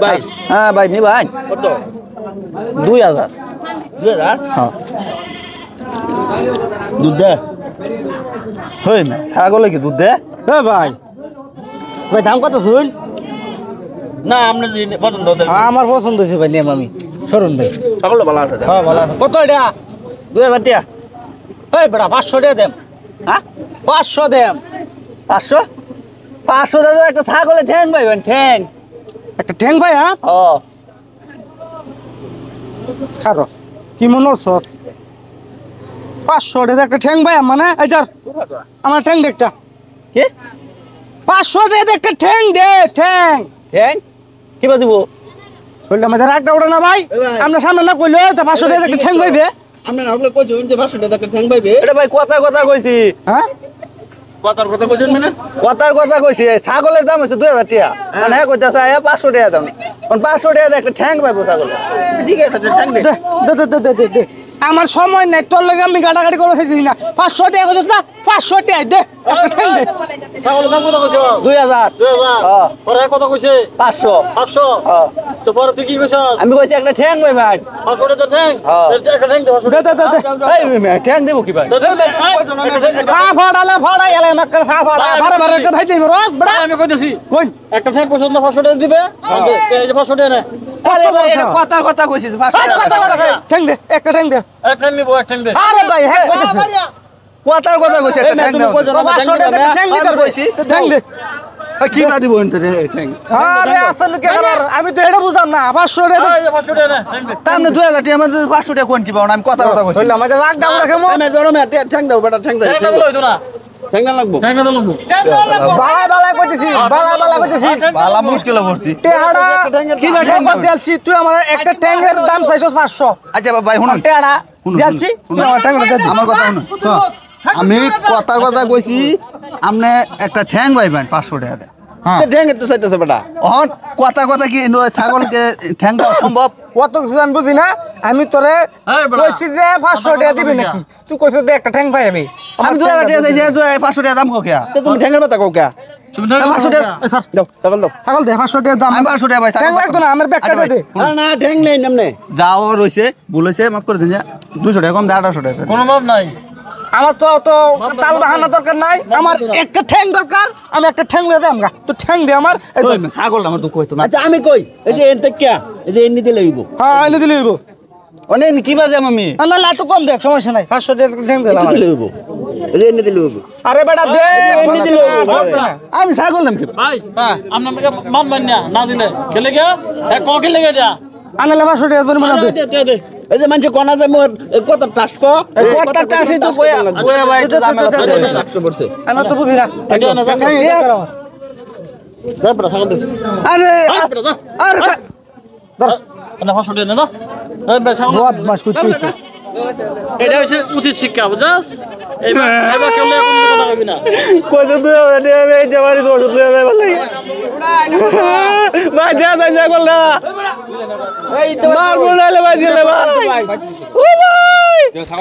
ভাই হ্যাঁ ভাই নি ভাই কত 2000 2000 হ্যাঁ দুধ দে হই না ছাগলে কি দুধ দে এ ভাই ভাই দাম কত শুন না আপনি যদি পছন্দ হতে আমার পছন্দ হয়েছে ভাই নেম আমি সরুন ভাই ছাগল ভালো আছে হ্যাঁ ভালো আছে কত এটা 2000 টাকা এই বেটা 500 টাকা দেম হ্যাঁ 500 দেম 500 500 টাকা একটা ছাগলে ঠ্যাং পাইবেন ঠ্যাং একটা ঠ্যাং ভাই হ্যাঁ ও খারো কি মনে হচ্ছে 500 টাকা একটা ঠ্যাং ভাই মানে এই যার আমার ঠ্যাং দে একটা কি 500 টাকা একটা ঠ্যাং দে ঠ্যাং ঠ্যাং কিবা দিব বললাম আমাদের একটা ওটা না ভাই আমরা সামনে না কইলো তা 500 টাকা একটা ঠ্যাং পাইবে আপনি না হলে কইছেন যে 500 টাকা ঠ্যাং পাইবে এটা ভাই কথা কইছি হ্যাঁ কথার কথা কইছেন মানে কথা কইছি ছাগলের দাম হচ্ছে 2000 টাকা মানে হ্যাঁ কইতাছে 500 টাকা দাম কোন 500 টাকা একটা ঠ্যাং পাইবো ছাগলে ঠিক আছে ঠ্যাং দে দে আমার সময় নাই তোর লাগে আমি গাড়াগাড়ি করে চাইছি না 500 টাকা কইছ না 500 টাকা দে একটা ঠ্যাং দে ছাগলের দাম কত কইছো 2000 2000 হ্যাঁ পরে কত কইছে 500 500 হ্যাঁ তো পরে তুই কি কইছস আমি কইছি একটা ঠ্যাং পাইবেন 500 টাকা ঠ্যাং হ্যাঁ। একটা ঠ্যাং দে 500 দে এই ঠ্যাং দেব কি ভাই সা ফাড়ালে ফাড়াই এলে মাক্কার সা ফাড়া বারে বারে ভাই যাইব রস বড়া আমি কইতেছি কোন একটা ঠ্যাং পছন্দ 500 টাকা দিবে এই যে 500 টাকা নে আরে ভাই এটা কথা কইছিস 500 টাকা ঠ্যাং দে একটা ঠ্যাং দে এক ঠ্যাং নিবো এক ঠ্যাং দে আরে ভাই হ্যাঁ কথা কইছিস একটা ঠ্যাং দাও 500 টাকা ঠ্যাং দিতে কইছি ঠ্যাং দে কি না দিব এনতে ঠ্যাং আরে আসলে কি করার আমি তো এটা বুঝলাম না 500 টাকা এই যে 500 টাকা নে ঠ্যাং দে তামনে 2000 টাকা মধ্যে 500 টাকা কোন কি পাও না আমি কথা কইছি বললাম আমাদের রাগ ডাউন রাখে মো আমি গরমে ঠ্যাং দাও বেটা ঠ্যাং দে ঠ্যাং দে লইতো না ঠ্যাং না লাগবো ঠ্যাং দে লাগবো বালা কইতেছি বালা কইতেছি বালা মুশকিলে পড়ছি টেহাড়া কি ঠ্যাং দিলছি তুই আমার একটা ঠ্যাংের দাম চাইছস 500 আচ্ছা ভাই শুনুন টেহাড়া দিলছি তুই আমার ঠ্যাং দে আমার কথা শুনুন আমি কথা কইছি আপনি একটা ঠ্যাং পাইবেন 500 টাকা দেন ঠ্যাং তো চাইতেছে বেটা অহন কথা কি ছাগলকে ঠ্যাং দেওয়া সম্ভব কত কিছু আমি বুঝি না আমি তোরে কইছি যে 500 টাকা দিবি নাকি তুই কইছিস যে একটা ঠ্যাং পাই আমি আমি 2000 টাকা চাইছি 500 টাকা দাম কোকে তো তুমি ঠ্যাংের কথা কও কে তুমি ঠ্যাং 500 টাকা স্যার দাও ছাগল দাও ছাগল দে 500 টাকা দাম আমি 500 টাকা ভাই ঠ্যাং লাগতো না আমার ব্যাগটা দে না না ঠ্যাং নেই নামনে যাও রইছে বলেছে মাফ করে দিন 200 টাকা কম দে 1800 টাকা কোনো মাপ নাই আমার তো তাল বাহানা দরকার নাই আমার একটা ঠ্যাং দরকার আমি একটা ঠ্যাং লয়ে দে আমগা তো ঠ্যাং দে আমার ছাগল আমার দুঃখ হইতো না আচ্ছা আমি কই এই যে এনতে কে এই যে এন্নি দিলে হইব হ্যাঁ এনে দিলে হইব অনেক কি বাজে আমি না লাটু কম দেখ সমস্যা নাই 500 টাকা ঠ্যাং দে আমার দিলে হইব এই যে এন্নি দিলে হইব আরে বেটা দে এনে দিলে হইব আমি ছাগল দাম কি ভাই আপনাকে মানবেন না দিলে খেলে গে এক ক খেলে গে এটা আনলে 500 টাকা ধরে মানে দে এই যে মানুষ কোনা যায় মোর কত টাস্ক কত টাস্কই তো বয়া ভাই একশো পড়ছে আমি তো বুঝি না আরে আরে বদমাশ করছিস এটা হচ্ছে উচিত শিক্ষা বুঝছস এবার কেউ কথা কইবি না কইছে তুই এই জামারি দোষ তুই ভাই লাগে ভাই যা করল না এই তো মারবো না ভাই দিলে ভাই ও ভাই